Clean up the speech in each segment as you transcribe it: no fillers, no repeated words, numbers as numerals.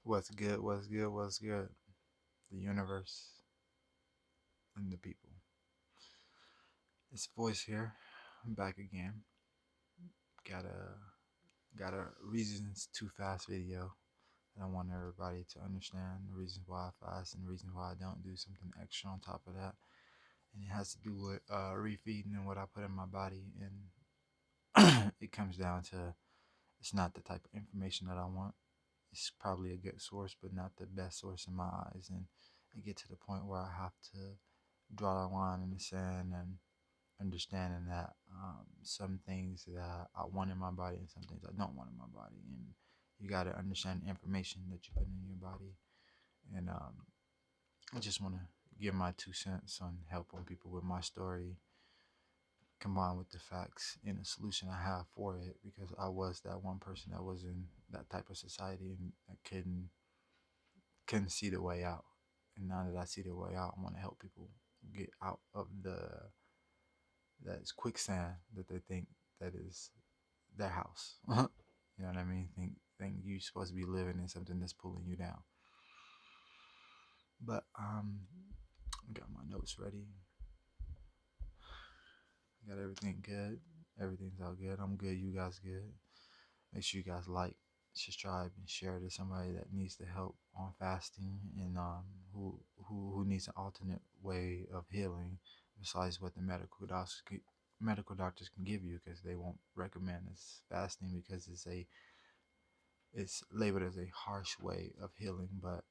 What's good? What's good? What's good? The universe and the people. It's voice here. I'm back again. Got a reasons too fast video. And I want everybody to understand the reasons why I fast and the reasons why I don't do something extra on top of that. And it has to do with refeeding and what I put in my body. And it comes down to it's not the type of information that I want. It's probably a good source, but not the best source in my eyes. And I get to the point where I have to draw the line in the sand and understanding that some things that I want in my body and some things I don't want in my body. And you got to understand the information that you put in your body. And I just want to give my 2 cents on helping people with my story combined with the facts and the solution I have for it, because I was that one person that was in that type of society and I couldn't see the way out. And now that I see the way out, I want to help people get out of that's quicksand that they think that is their house. You know what I mean? Think you're supposed to be living in something that's pulling you down. But I got my notes ready. Got everything good. Everything's all good. I'm good. You guys good. Make sure you guys like, subscribe, and share to somebody that needs the help on fasting and who needs an alternate way of healing besides what the medical doctors can give you, because they won't recommend this fasting because it's labeled as a harsh way of healing, but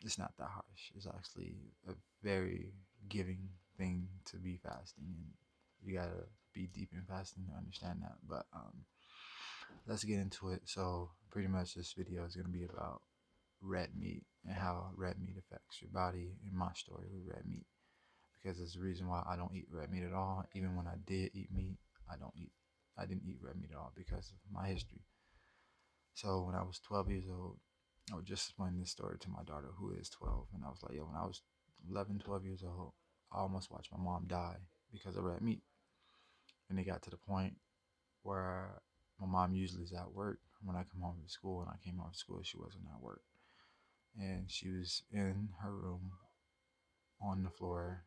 it's not that harsh. It's actually a very giving thing to be fasting, and you gotta be deep in fasting to understand that. But let's get into it. So pretty much this video is gonna be about red meat and how red meat affects your body and my story with red meat, because there's a reason why I don't eat red meat at all. Even when I did eat meat, I didn't eat red meat at all because of my history. So when I was 12 years old, I was just explaining this story to my daughter who is 12. And I was like, yo, when I was 11, 12 years old, I almost watched my mom die because of red meat. And it got to the point where my mom usually is at work when I come home from school. And I came home from school, she wasn't at work. And she was in her room on the floor,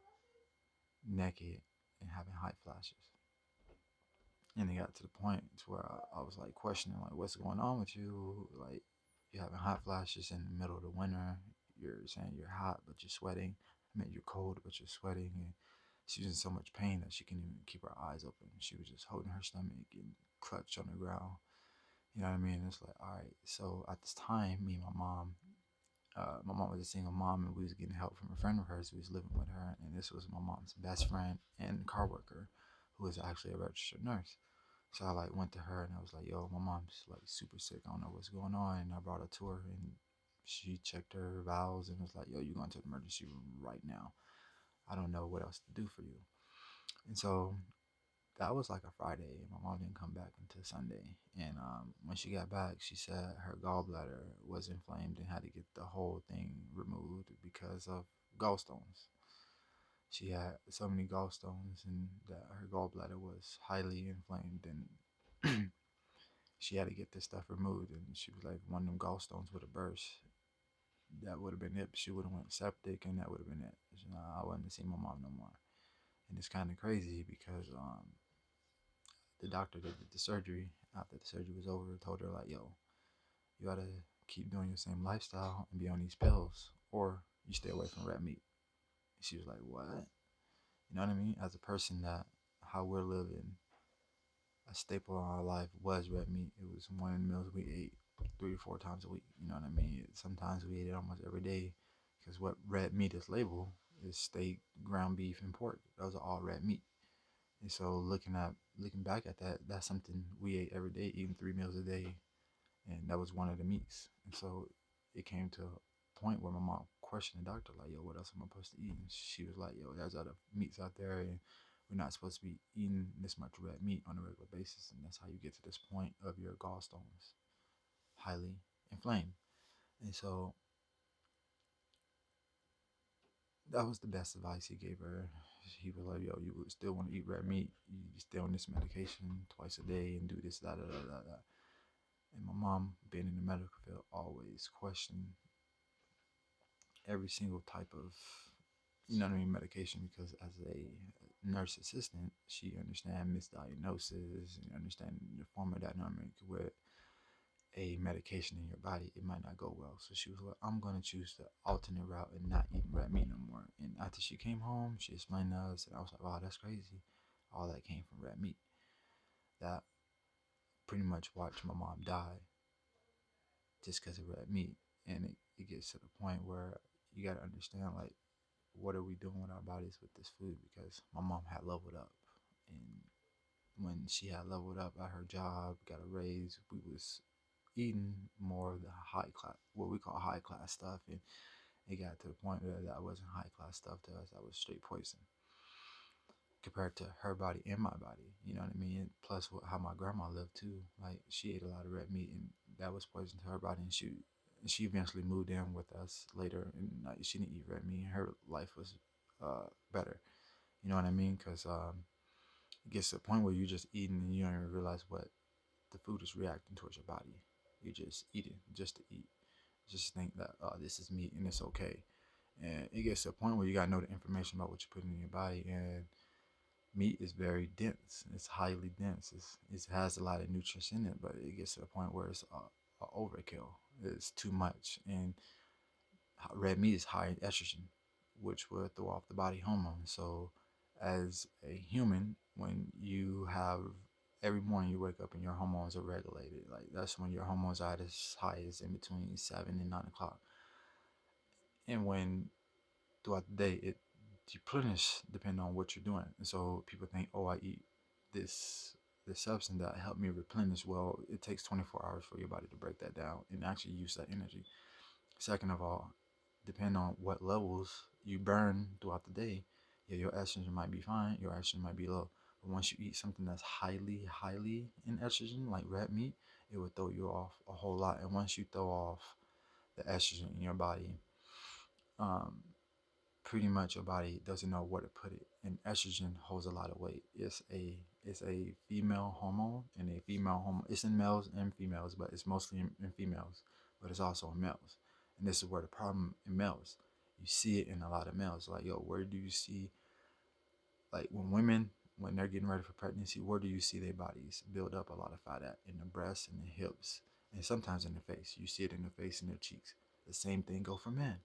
naked, and having hot flashes. And it got to the point to where I was like questioning, like, what's going on with you? Like, you're having hot flashes in the middle of the winter. You're saying you're hot, but you're sweating. I mean, you're cold, but you're sweating. And she was in so much pain that she couldn't even keep her eyes open. She was just holding her stomach and clutched on the ground. You know what I mean? It's like, all right. So at this time, me and my mom was a single mom, and we was getting help from a friend of hers who was living with her. And this was my mom's best friend and car worker, who was actually a registered nurse. So I like went to her and I was like, yo, my mom's like super sick. I don't know what's going on. And I brought her to her and she checked her vitals and was like, yo, you're going to the emergency room right now. I don't know what else to do for you. And so that was like a Friday. My mom didn't come back until Sunday. And when she got back, she said her gallbladder was inflamed and had to get the whole thing removed because of gallstones. She had so many gallstones and that her gallbladder was highly inflamed, and she had to get this stuff removed. And she was like, one of them gallstones would have burst. That would have been it. She would have went septic, and that would have been it. So, I wouldn't have seen my mom no more. And it's kind of crazy because the doctor that did the surgery, after the surgery was over, told her like, yo, you gotta keep doing your same lifestyle and be on these pills, or you stay away from red meat. And she was like, what? You know what I mean? As a person that how we're living, a staple in our life was red meat. It was one of the meals we ate 3 or 4 times a week. You know what I mean? Sometimes we ate it almost every day, because what red meat is labeled is steak, ground beef, and pork. Those are all red meat. And so looking back at that, that's something we ate every day, eating 3 meals a day, and that was one of the meats. And so it came to a point where my mom questioned the doctor, like, yo, what else am I supposed to eat? And she was like, yo, there's other meats out there, and we're not supposed to be eating this much red meat on a regular basis. And that's how you get to this point of your gallstones highly inflamed. And so that was the best advice he gave her. He was like, yo, you would still want to eat red meat. You stay on this medication twice a day and do this, da, da, da, da, da. And my mom, being in the medical field, always questioned every single type of, you know what I mean, medication, because as a nurse assistant, she understand misdiagnosis and understand the pharmacodynamic with a medication in your body. It might not go well. So she was like, I'm going to choose the alternate route and not eat red meat no more. And after she came home, she explained to us, and I was like, wow, that's crazy. All that came from red meat. That pretty much watched my mom die just because of red meat. And it gets to the point where you got to understand, like, what are we doing with our bodies with this food? Because my mom had leveled up. And when she had leveled up at her job, got a raise, we was eating more of the high class, what we call high class stuff. And it got to the point where that wasn't high class stuff to us. That was straight poison compared to her body and my body. You know what I mean? Plus, how my grandma lived too. Like, she ate a lot of red meat, and that was poison to her body. And she eventually moved in with us later, and she didn't eat red meat. Her life was better. You know what I mean? Because it gets to the point where you're just eating and you don't even realize what the food is reacting towards your body. You're just eating just to eat. Just think that, oh, this is meat and it's okay. And it gets to a point where you gotta know the information about what you're putting in your body. And meat is very dense. It's highly dense. It has a lot of nutrients in it, but it gets to a point where it's a overkill. It's too much. And red meat is high in estrogen, which will throw off the body hormones. So, as a human, when you have every morning you wake up and your hormones are regulated, like that's when your hormones are at as high as in between 7 and 9 o'clock. And when throughout the day it deplenish depending on what you're doing. And so people think, oh, I eat this this substance that help me replenish. Well, it takes 24 hours for your body to break that down and actually use that energy. Second of all, depending on what levels you burn throughout the day, yeah, your estrogen might be fine, your estrogen might be low. But once you eat something that's highly in estrogen, like red meat, it will throw you off a whole lot. And once you throw off the estrogen in your body, um, pretty much your body doesn't know where to put it. And estrogen holds a lot of weight. It's a female hormone, and a female hormone. It's in males and females, but it's mostly in females. But it's also in males, and this is where the problem in males. You see it in a lot of males. Like, yo, where do you see, like, when they're getting ready for pregnancy, where do you see their bodies build up a lot of fat at? In the breasts and the hips, and sometimes in the face. You see it in the face and their cheeks. The same thing go for men.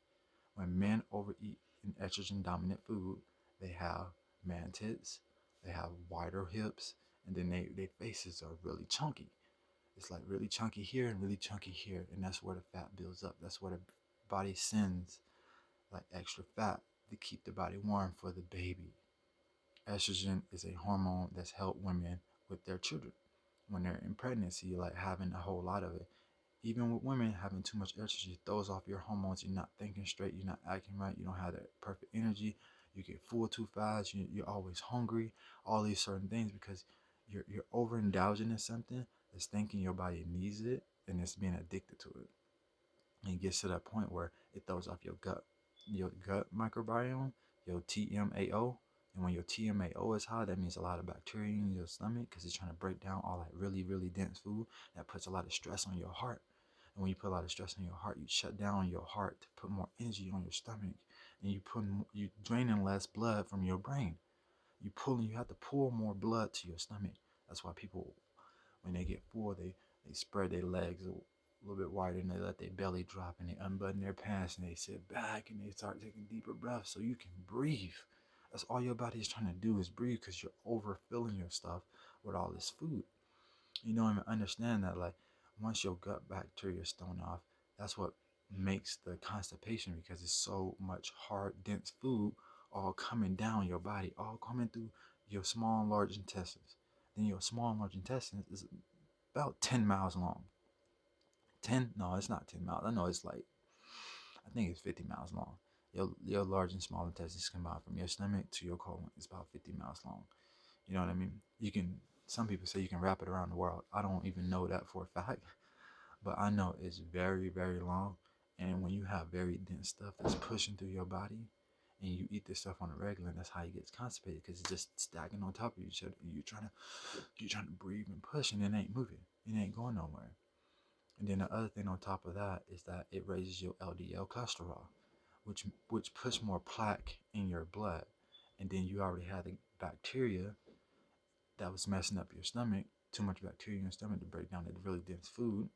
When men overeat an estrogen dominant food, they have man tits, they have wider hips, and then their faces are really chunky. It's like really chunky here and really chunky here, and that's where the fat builds up. That's where the body sends like extra fat to keep the body warm for the baby. Estrogen is a hormone that's helped women with their children when they're in pregnancy, like having a whole lot of it. Even with women, having too much estrogen throws off your hormones. You're not thinking straight. You're not acting right. You don't have that perfect energy. You get full too fast. You're always hungry. All these certain things because you're overindulging in something that's thinking your body needs it and it's being addicted to it. And it gets to that point where it throws off your gut microbiome, your TMAO. And when your TMAO is high, that means a lot of bacteria in your stomach because it's trying to break down all that really, really dense food that puts a lot of stress on your heart. And when you put a lot of stress on your heart, you shut down your heart to put more energy on your stomach, and you draining less blood from your brain. You have to pull more blood to your stomach. That's why people, when they get full, they spread their legs a little bit wider and they let their belly drop and they unbutton their pants and they sit back and they start taking deeper breaths so you can breathe. That's all your body is trying to do is breathe because you're overfilling your stuff with all this food. You don't even understand that, like, once your gut bacteria is thrown off, that's what makes the constipation because it's so much hard, dense food all coming down your body, all coming through your small and large intestines. Then your small and large intestines is about 10 miles long. 10? No, it's not 10 miles. I know it's like, I think it's 50 miles long. Your large and small intestines combined from your stomach to your colon is about 50 miles long. You know what I mean? Some people say you can wrap it around the world. I don't even know that for a fact, but I know it's very, very long. And when you have very dense stuff that's pushing through your body and you eat this stuff on a regular, that's how you get constipated because it's just stacking on top of each other. You're trying to breathe and push and it ain't moving. It ain't going nowhere. And then the other thing on top of that is that it raises your LDL cholesterol, which puts more plaque in your blood. And then you already had the bacteria that was messing up your stomach, too much bacteria in your stomach to break down the really dense food.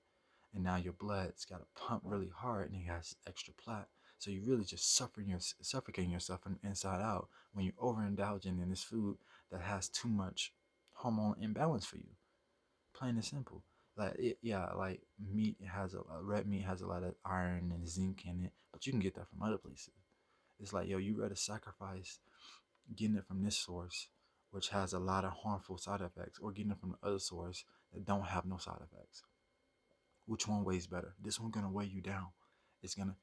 And now your blood's got to pump really hard and it has extra plaque. So you're really just suffocating yourself from inside out when you're overindulging in this food that has too much hormone imbalance for you. Plain and simple. Like yeah, like meat has red meat has a lot of iron and zinc in it, but you can get that from other places. It's like yo, you rather sacrifice getting it from this source, which has a lot of harmful side effects, or getting it from the other source that don't have no side effects. Which one weighs better? This one gonna weigh you down. It's gonna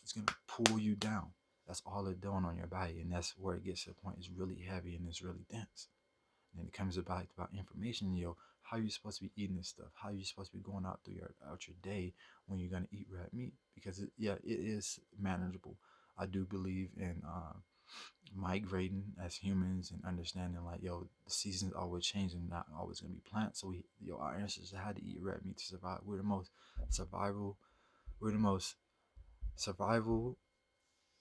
it's gonna pull you down. That's all it's doing on your body, and that's where it gets to the point. It's really heavy and it's really dense. And then it comes about information, yo. How you supposed to be eating this stuff? How you supposed to be going out through your day when you're gonna eat red meat? Because yeah, it is manageable. I do believe in migrating as humans and understanding like yo, the seasons always changing, not always gonna be plants. So our ancestors had to eat red meat to survive. Survival we're the most survival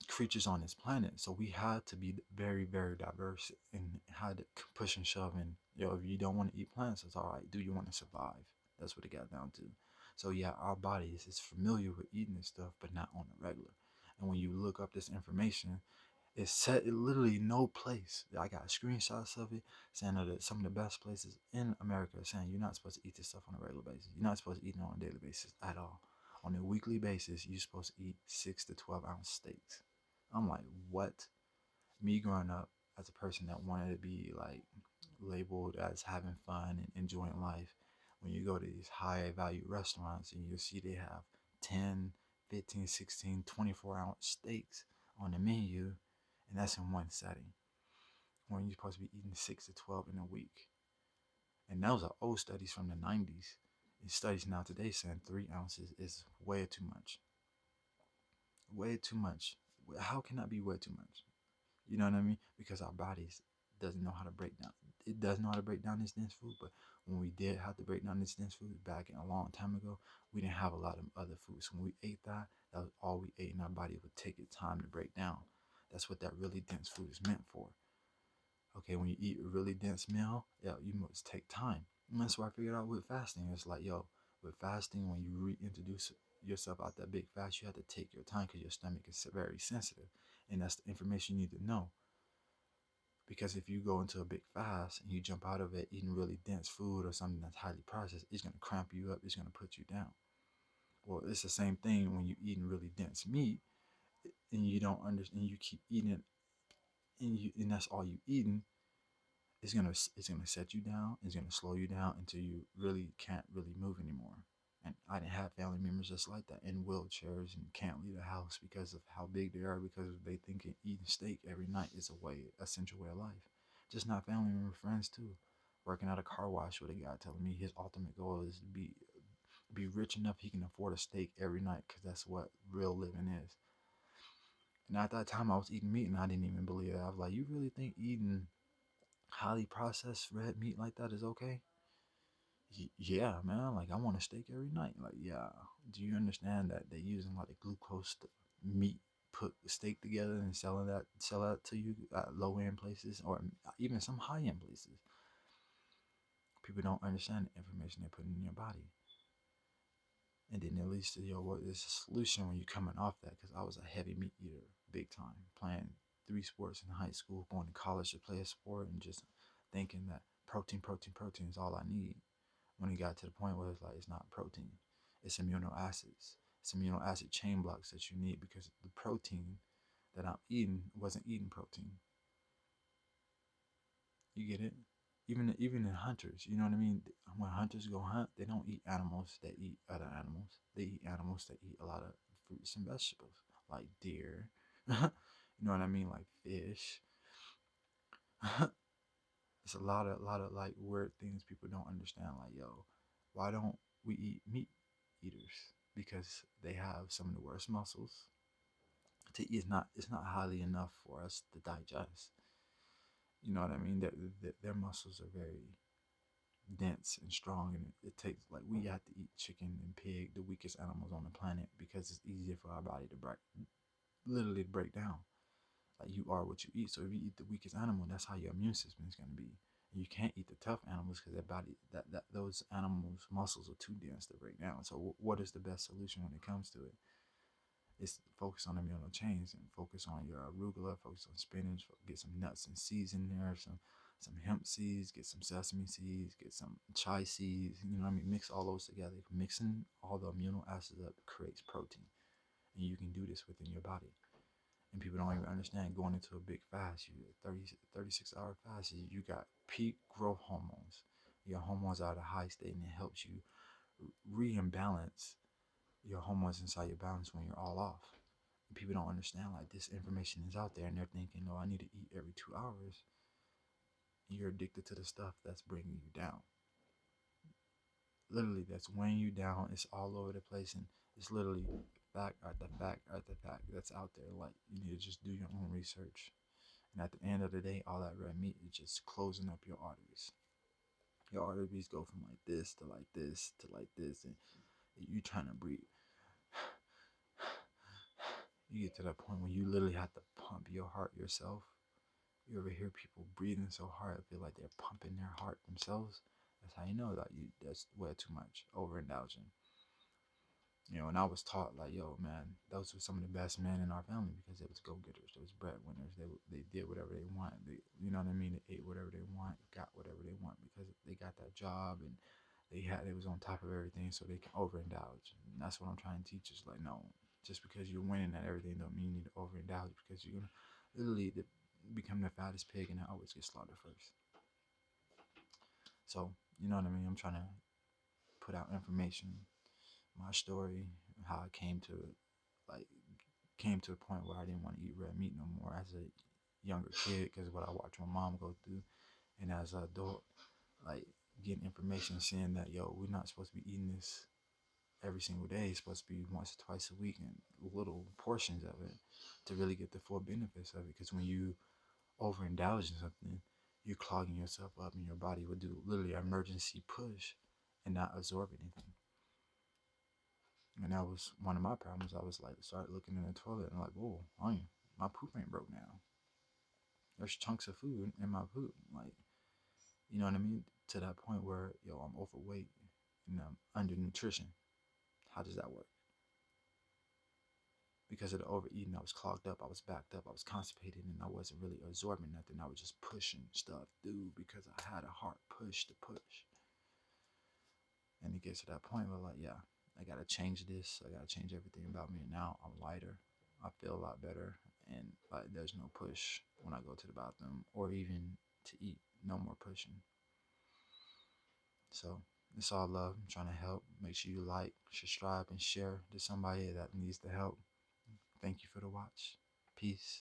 creatures on this planet. So we had to be very, very diverse and had to push and shove. And yo, if you don't want to eat plants, it's all right. Do you want to survive? That's what it got down to. So yeah, our bodies is familiar with eating this stuff, but not on the regular. And when you look up this information, it's set it literally no place. I got screenshots of it saying that some of the best places in America are saying you're not supposed to eat this stuff on a regular basis. You're not supposed to eat it on a daily basis at all. On a weekly basis, you're supposed to eat 6 to 12 ounce steaks. I'm like, what? Me growing up as a person that wanted to be like labeled as having fun and enjoying life, when you go to these high value restaurants and you see they have 10, 15, 16, 24 ounce steaks on the menu, and that's in one setting when you're supposed to be eating 6 to 12 in a week. And those are old studies from the 90s. And studies now today saying 3 ounces is way too much. Way too much. How can that be way too much? You know what I mean? Because our bodies doesn't know how to break down. It does know how to break down this dense food, but when we did have to break down this dense food back in a long time ago, we didn't have a lot of other foods. When we ate that, that was all we ate, and our body would take its time to break down. That's what that really dense food is meant for. Okay, when you eat a really dense meal, yeah, you must take time. And that's why I figured out with fasting. It's like, yo, with fasting, when you reintroduce yourself out that big fast, you have to take your time because your stomach is very sensitive. And that's the information you need to know. Because if you go into a big fast and you jump out of it eating really dense food or something that's highly processed, it's going to cramp you up, it's going to put you down. Well, it's the same thing when you're eating really dense meat and you don't understand, you keep eating it, and that's all you eating. It's gonna set you down. It's gonna slow you down until you really can't really move anymore. And I didn't have family members just like that in wheelchairs and can't leave the house because of how big they are, because they think eating steak every night is a essential way of life. Just not family member, friends too. Working at a car wash with a guy telling me his ultimate goal is to be rich enough he can afford a steak every night because that's what real living is. And at that time, I was eating meat and I didn't even believe it. I was like, you really think eating highly processed red meat like that is okay? Yeah, man. Like I want a steak every night. Like, yeah. Do you understand that they're using a lot of glucose meat, put the steak together and sell that to you at low end places or even some high end places? People don't understand the information they're putting in your body. And then it leads to what is a solution when you're coming off that? Because I was a heavy meat eater, big time, playing 3 sports in high school, going to college to play a sport, and just thinking that protein, protein, protein is all I need. When it got to the point where it's like it's not protein, it's amino acids. It's amino acid chain blocks that you need because the protein that I'm eating wasn't eating protein. You get it? Even in hunters, you know what I mean? When hunters go hunt, they don't eat animals that eat other animals. They eat animals that eat a lot of fruits and vegetables, like deer. You know what I mean? Like fish. It's a lot of like weird things people don't understand. Like, yo, why don't we eat meat eaters? Because they have some of the worst muscles. To eat is not it's not highly enough for us to digest. You know what I mean? Their muscles are very dense and strong, and it takes like we have to eat chicken and pig, the weakest animals on the planet, because it's easier for our body to break, literally to break down. Like you are what you eat. So if you eat the weakest animal, that's how your immune system is going to be. And you can't eat the tough animals because their body, that those animals' muscles are too dense to break down. So what is the best solution when it comes to it? It's focus on immuno chains and focus on your arugula, focus on spinach, get some nuts and seeds in there, some hemp seeds, get some sesame seeds, get some chai seeds, you know what I mean? Mix all those together. Mixing all the amino acids up creates protein. And you can do this within your body. And people don't even understand going into a big fast, you 36-hour fast, you got peak growth hormones. Your hormones are at a high state, and it helps you re-imbalance your hormones inside your balance when you're all off. And people don't understand, like, this information is out there, and they're thinking, no, I need to eat every 2 hours. And you're addicted to the stuff that's bringing you down. Literally, that's weighing you down. It's all over the place, and it's literally fact after fact after fact that's out there. Like, you need to just do your own research. And at the end of the day, all that red meat is just closing up your arteries. Your arteries go from like this to like this to like this, and you trying to breathe. You get to that point where you literally have to pump your heart yourself. You ever hear people breathing so hard, I feel like they're pumping their heart themselves? That's how you know that that's way too much, overindulging. And I was taught like, yo, man, those were some of the best men in our family because they was go getters, they was breadwinners. They did whatever they want. You know what I mean? They ate whatever they want, got whatever they want because they got that job and they was on top of everything, so they can overindulge. And that's what I'm trying to teach is like, no, just because you're winning at everything don't mean you need to overindulge because you're gonna literally become the fattest pig and I always get slaughtered first. So you know what I mean? I'm trying to put out information, my story, how I like came to a point where I didn't want to eat red meat no more as a younger kid because what I watched my mom go through, and as an adult, like getting information saying that yo, we're not supposed to be eating this every single day. It's supposed to be once or twice a week and little portions of it to really get the full benefits of it. Because when you overindulge in something, you're clogging yourself up, and your body will do literally an emergency push and not absorb anything. And that was one of my problems. I was like, started looking in the toilet and I'm like, whoa, my poop ain't broke now. There's chunks of food in my poop. Like, you know what I mean? To that point where, yo, I'm overweight and I'm under nutrition. How does that work? Because of the overeating, I was clogged up, I was backed up, I was constipated, and I wasn't really absorbing nothing. I was just pushing stuff through because I had a heart push to push. And it gets to that point where, like, yeah, I gotta change this. I gotta change everything about me. And now I'm lighter. I feel a lot better, and like, there's no push when I go to the bathroom or even to eat. No more pushing. So it's all love. I'm trying to help. Make sure you like, subscribe, and share to somebody that needs the help. Thank you for the watch. Peace.